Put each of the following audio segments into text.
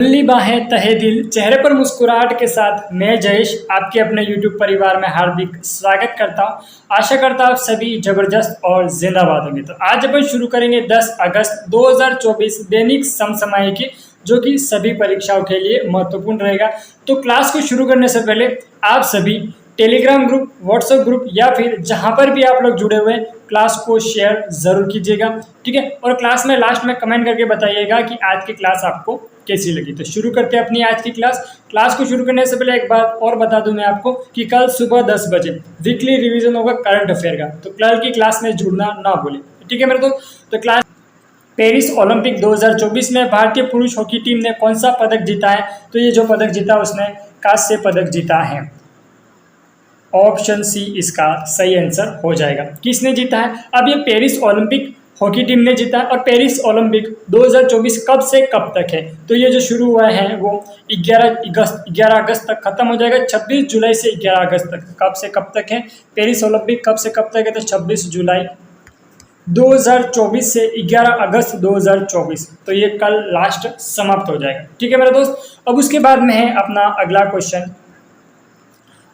खुली बाहें तहे दिल चेहरे पर मुस्कुराहट के साथ मैं जयेश आपके अपने YouTube परिवार में हार्दिक स्वागत करता हूं। आशा करता हूं आप सभी जबरदस्त और जिंदाबाद होंगे। तो आज अपन शुरू करेंगे 10 अगस्त 2024 दैनिक समसामयिकी, जो कि सभी परीक्षाओं के लिए महत्वपूर्ण रहेगा। तो क्लास को शुरू करने से पहले आप सभी टेलीग्राम ग्रुप, व्हाट्सएप ग्रुप या फिर जहां पर भी आप लोग जुड़े हुए हैं, क्लास को शेयर जरूर कीजिएगा, ठीक है। और क्लास में लास्ट में कमेंट करके बताइएगा कि आज की क्लास आपको कैसी लगी। तो शुरू करते हैं अपनी आज की क्लास को शुरू करने से पहले एक बात और बता दूं मैं आपको कि कल सुबह 10 बजे वीकली रिवीजन होगा करंट अफेयर का, तो कल की क्लास में जुड़ना ना भूलें, ठीक है मेरे दोस्त। तो क्लास पेरिस ओलंपिक 2024 में भारतीय पुरुष हॉकी टीम ने कौन सा पदक जीता है? तो ये जो पदक जीता उसने कांस्य पदक जीता है। ऑप्शन सी इसका सही आंसर हो जाएगा। किसने जीता है? अब ये पेरिस ओलंपिक हॉकी टीम ने जीता है। और पेरिस ओलंपिक 2024 कब से कब तक है? तो ये जो शुरू हुआ है वो 11 अगस्त तक खत्म हो जाएगा। 26 जुलाई से 11 अगस्त तक। कब से कब तक है पेरिस ओलंपिक? कब से कब तक है? तो 26 जुलाई 2024 से 11 अगस्त 2024। तो ये कल लास्ट समाप्त हो जाएगा, ठीक है मेरे दोस्त। अब उसके बाद में है अपना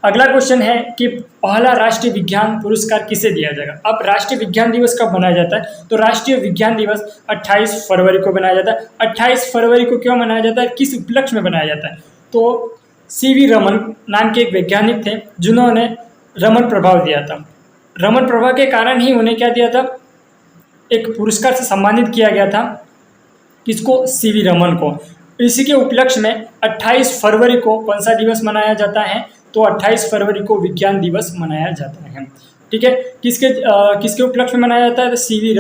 अगला क्वेश्चन है कि पहला राष्ट्रीय विज्ञान पुरस्कार किसे दिया जाएगा? अब राष्ट्रीय विज्ञान दिवस कब मनाया जाता है? तो राष्ट्रीय विज्ञान दिवस 28 फरवरी को मनाया जाता है। 28 फरवरी को क्यों मनाया जाता है, किस उपलक्ष्य में मनाया जाता है? तो सीवी रमन नाम के एक वैज्ञानिक थे जिन्होंने रमन प्रभाव दिया था। रमन प्रभाव के कारण ही उन्हें क्या दिया था, एक पुरस्कार से सम्मानित किया गया था। किसको? सीवी रमन को। इसी के उपलक्ष्य में 28 फरवरी को कौन सा दिवस मनाया जाता है? तो 28 फरवरी को विज्ञान दिवस मनाया जाता है, ठीक है। किसके उपलक्ष्य में मनाया जाता है? तो सीवी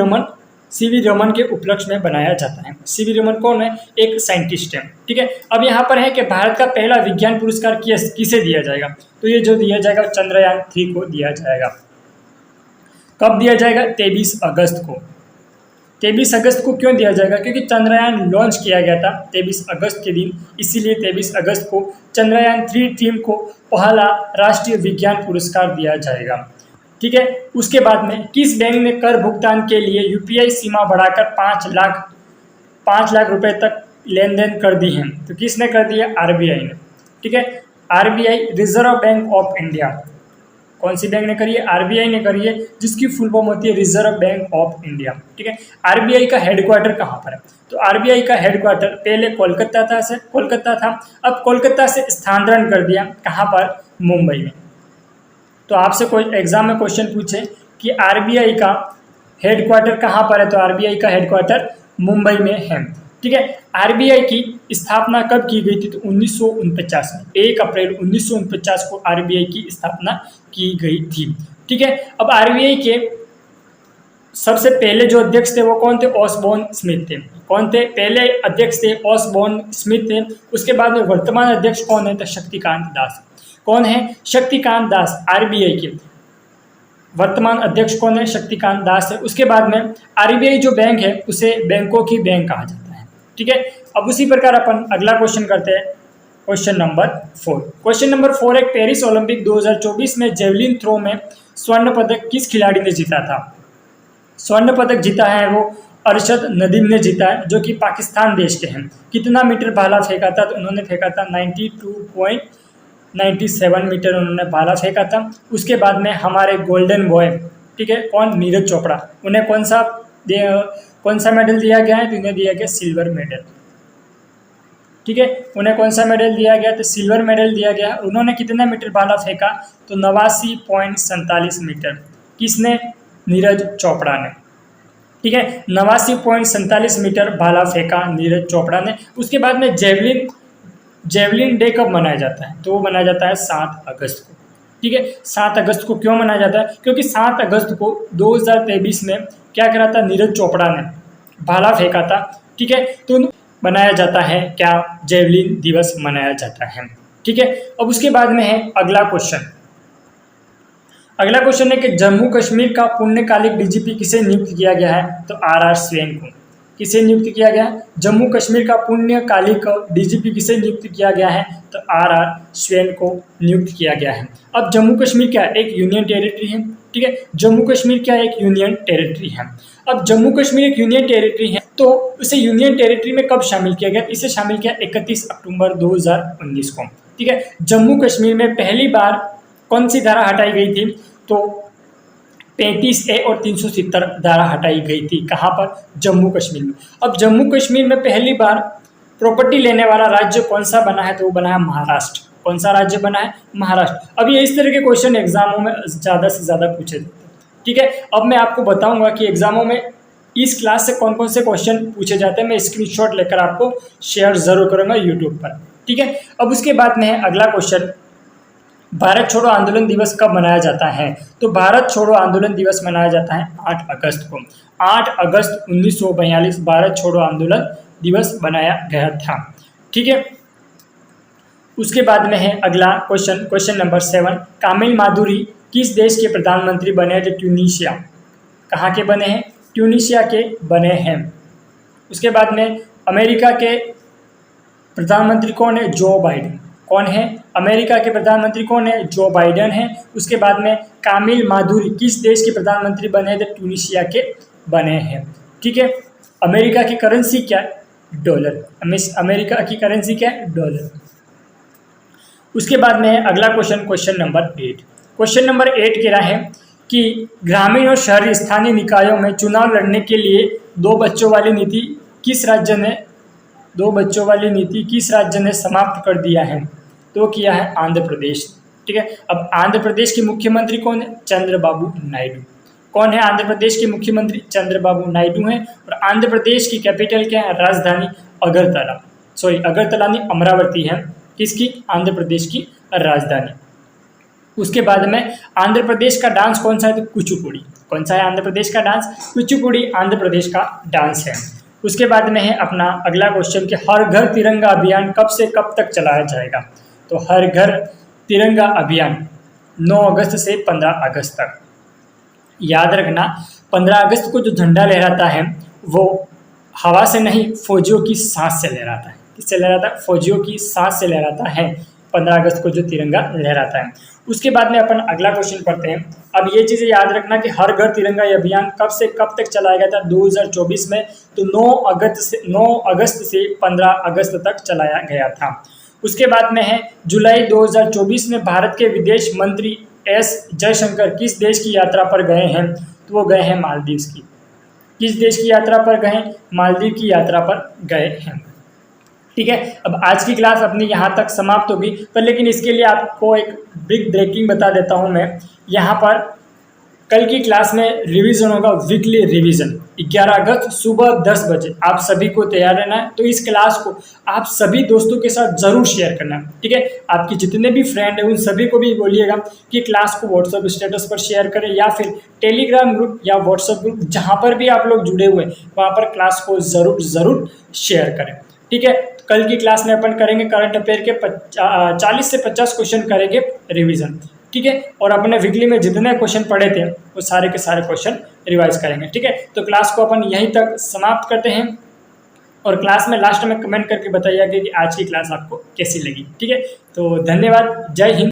रमन के उपलक्ष्य में बनाया जाता है। सीवी रमन कौन है? एक साइंटिस्ट है, ठीक है। अब यहाँ पर है कि भारत का पहला विज्ञान पुरस्कार किसे दिया जाएगा? तो ये जो दिया जाएगा चंद्रयान 3 को दिया जाएगा। कब दिया जाएगा? 23 अगस्त को। 23 अगस्त को क्यों दिया जाएगा? क्योंकि चंद्रयान लॉन्च किया गया था 23 अगस्त के दिन, इसीलिए 23 अगस्त को चंद्रयान 3 टीम को पहला राष्ट्रीय विज्ञान पुरस्कार दिया जाएगा, ठीक है। उसके बाद में किस बैंक ने कर भुगतान के लिए यूपीआई सीमा बढ़ाकर 5 लाख रुपए तक लेन देन कर दी है? तो किसने कर दिया? आरबीआई ने, ठीक है। RBI reserve bank of India. कौन सी बैंक ने करी है? आरबीआई ने करी है, जिसकी फुल फॉर्म होती है रिजर्व बैंक ऑफ इंडिया, ठीक है। आरबीआई का हेडक्वार्टर कहाँ पर है? तो आरबीआई का हेडक्वार्टर पहले कोलकाता था। अब कोलकाता से स्थानांतरण कर दिया कहाँ पर? मुंबई में। तो आपसे कोई एग्जाम में क्वेश्चन पूछे कि आरबीआई का हेडक्वार्टर कहाँ पर है, तो आरबीआई का हेडक्वार्टर मुंबई में है, ठीक है। आरबीआई की स्थापना कब की गई थी? तो 1949 में, 1 अप्रैल 1949 को आरबीआई की स्थापना की गई थी, ठीक है। अब आरबीआई के सबसे पहले जो अध्यक्ष थे वो कौन थे? ऑसबॉर्न स्मिथ थे। कौन थे? पहले अध्यक्ष थे ऑसबॉर्न स्मिथ थे। उसके बाद में वर्तमान अध्यक्ष कौन है? तो शक्तिकांत दास। कौन है? शक्तिकांत दास। आरबीआई के वर्तमान अध्यक्ष कौन है? शक्तिकांत दास है। उसके बाद में आरबीआई जो बैंक है उसे बैंकों की बैंक कहा जाता है, ठीक है। अब उसी प्रकार अपन अगला क्वेश्चन करते हैं, क्वेश्चन नंबर 4। क्वेश्चन नंबर 4 है पेरिस ओलंपिक 2024 में जेवलिन थ्रो में स्वर्ण पदक किस खिलाड़ी ने जीता था? स्वर्ण पदक जीता है वो अरशद नदीम ने जीता है, जो कि पाकिस्तान देश के हैं। कितना मीटर भाला फेंका था? तो उन्होंने फेंका था 92.97 मीटर उन्होंने भाला फेंका था। उसके बाद में हमारे गोल्डन बॉय, ठीक है, कौन? नीरज चोपड़ा। उन्हें कौन सा मेडल दिया गया है? तो उन्हें दिया गया सिल्वर मेडल, ठीक है। उन्हें कौन सा मेडल दिया गया? तो सिल्वर मेडल दिया गया। उन्होंने कितना मीटर भाला फेंका? तो 89.47 मीटर। किसने? नीरज चोपड़ा ने, ठीक है। 89.47 मीटर भाला फेंका नीरज चोपड़ा ने। उसके बाद में जेवलिन डे कब मनाया जाता है? तो वो मनाया जाता है 7 अगस्त को, ठीक है। 7 अगस्त को क्यों मनाया जाता है? क्योंकि 7 अगस्त को 2023 में क्या करा था? नीरज चोपड़ा ने भाला फेंका था, ठीक है। तो बनाया जाता है क्या? जेवलिन दिवस मनाया जाता है, ठीक है। अब उसके बाद में है अगला क्वेश्चन है कि जम्मू कश्मीर का पूर्णकालिक डीजीपी किसे नियुक्त किया गया है? तो आर स्वेन को। किसे नियुक्त किया गया है? जम्मू कश्मीर का पूर्णकालिक डीजीपी किसे नियुक्त किया गया है? तो आर स्वेन को नियुक्त किया गया है। अब जम्मू कश्मीर क्या? एक यूनियन टेरिटरी है, ठीक है। जम्मू कश्मीर क्या? एक यूनियन टेरिटरी है। अब जम्मू कश्मीर एक यूनियन टेरिटरी है, तो उसे यूनियन टेरिटरी में कब शामिल किया गया? इसे शामिल किया 31 अक्टूबर 2019 को। ठीक है, जम्मू कश्मीर में पहली बार कौन सी धारा हटाई गई थी? तो 35A और 370 धारा हटाई गई थी। कहाँ पर? जम्मू कश्मीर में। अब जम्मू कश्मीर में पहली बार प्रॉपर्टी लेने वाला राज्य कौन सा बना है? तो वो बना है महाराष्ट्र। कौन सा राज्य बना है? महाराष्ट्र। अब ये इस तरह के क्वेश्चन एग्जामों में ज़्यादा से ज़्यादा पूछे जाते हैं। ठीक है, अब मैं आपको बताऊंगा कि एग्जामों में इस क्लास से कौन कौन से क्वेश्चन पूछे जाते हैं। मैं स्क्रीनशॉट लेकर आपको शेयर जरूर करूंगा यूट्यूब पर। ठीक है, अब उसके बाद में है अगला क्वेश्चन, भारत छोड़ो आंदोलन दिवस कब मनाया जाता है? तो भारत छोड़ो आंदोलन दिवस मनाया जाता है 8 अगस्त को। 8 अगस्त 1942 भारत छोड़ो आंदोलन दिवस बनाया गया था। ठीक है, उसके बाद में है अगला क्वेश्चन, क्वेश्चन नंबर 7, कामिल माधुरी किस देश के प्रधानमंत्री बने हैं? तो ट्यूनीशिया। कहाँ के बने हैं? ट्यूनीशिया के बने हैं। उसके बाद में अमेरिका के प्रधानमंत्री कौन है? Joe Biden. कौन है? अमेरिका के प्रधानमंत्री कौन है? जो बाइडेन है। उसके बाद में कामिल माधुरी किस देश के प्रधानमंत्री बने हैं? तो ट्यूनीशिया के बने हैं। ठीक है, अमेरिका की करेंसी क्या है? डॉलर। अमेरिका की करेंसी क्या है? डॉलर। उसके बाद में अगला question, question number 8। Question number 8 कह रहा है कि ग्रामीण और शहरी स्थानीय निकायों में चुनाव लड़ने के लिए 2 बच्चों वाली नीति किस राज्य ने समाप्त कर दिया है? तो किया है आंध्र प्रदेश। ठीक है, अब आंध्र प्रदेश के मुख्यमंत्री कौन है? चंद्रबाबू नायडू। कौन है आंध्र प्रदेश के मुख्यमंत्री? चंद्रबाबू नायडू हैं। और आंध्र प्रदेश की कैपिटल क्या है? राजधानी अगरतला। अगरतला नहीं, अमरावती है। किसकी? आंध्र प्रदेश की राजधानी। उसके बाद में आंध्र प्रदेश का डांस कौन सा है? तो कुचिपुड़ी। कौन सा है आंध्र प्रदेश का डांस? कुचिपुड़ी आंध्र प्रदेश का डांस है। उसके बाद में है अपना अगला क्वेश्चन कि हर घर तिरंगा अभियान कब से कब तक चलाया जाएगा? तो हर घर तिरंगा अभियान 9 अगस्त से 15 अगस्त तक। याद रखना, 15 अगस्त को जो झंडा लहराता है वो हवा से नहीं, फौजियों की सांस से लहराता है। किससे लहराता है? फौजियों की सांस से लहराता है 15 अगस्त को जो तिरंगा लहराता है। उसके बाद में अपन अगला क्वेश्चन पढ़ते हैं। अब ये चीज़ें याद रखना कि हर घर तिरंगा अभियान कब से कब तक चलाया गया था? 2024 में। तो 9 अगस्त से 15 अगस्त तक चलाया गया था। उसके बाद में है जुलाई 2024 में भारत के विदेश मंत्री एस जयशंकर किस देश की यात्रा पर गए हैं? तो वो गए हैं मालदीव की। किस देश की यात्रा पर गए? मालदीव की यात्रा पर गए हैं। ठीक है, अब आज की क्लास अपनी यहाँ तक समाप्त होगी, पर लेकिन इसके लिए आपको एक बिग ब्रेकिंग बता देता हूँ मैं। यहाँ पर कल की क्लास में रिवीजन होगा, वीकली रिवीजन 11 अगस्त सुबह 10 बजे। आप सभी को तैयार रहना है। तो इस क्लास को आप सभी दोस्तों के साथ ज़रूर शेयर करना। ठीक है, आपके जितने भी फ्रेंड हैं उन सभी को भी बोलिएगा कि क्लास को व्हाट्सएप स्टेटस पर शेयर करें, या फिर टेलीग्राम ग्रुप या व्हाट्सएप ग्रुप जहाँ पर भी आप लोग जुड़े हुए हैं वहाँ पर क्लास को ज़रूर शेयर करें। ठीक है, कल की क्लास में अपन करेंगे करंट अफेयर के 40 से 50 क्वेश्चन करेंगे रिवीजन। ठीक है, और अपने वीकली में जितने क्वेश्चन पढ़े थे वो सारे के सारे क्वेश्चन रिवाइज करेंगे। ठीक है, तो क्लास को अपन यहीं तक समाप्त करते हैं, और क्लास में लास्ट में कमेंट करके बताइए कि आज की क्लास आपको कैसी लगी। ठीक है, तो धन्यवाद। जय हिंद।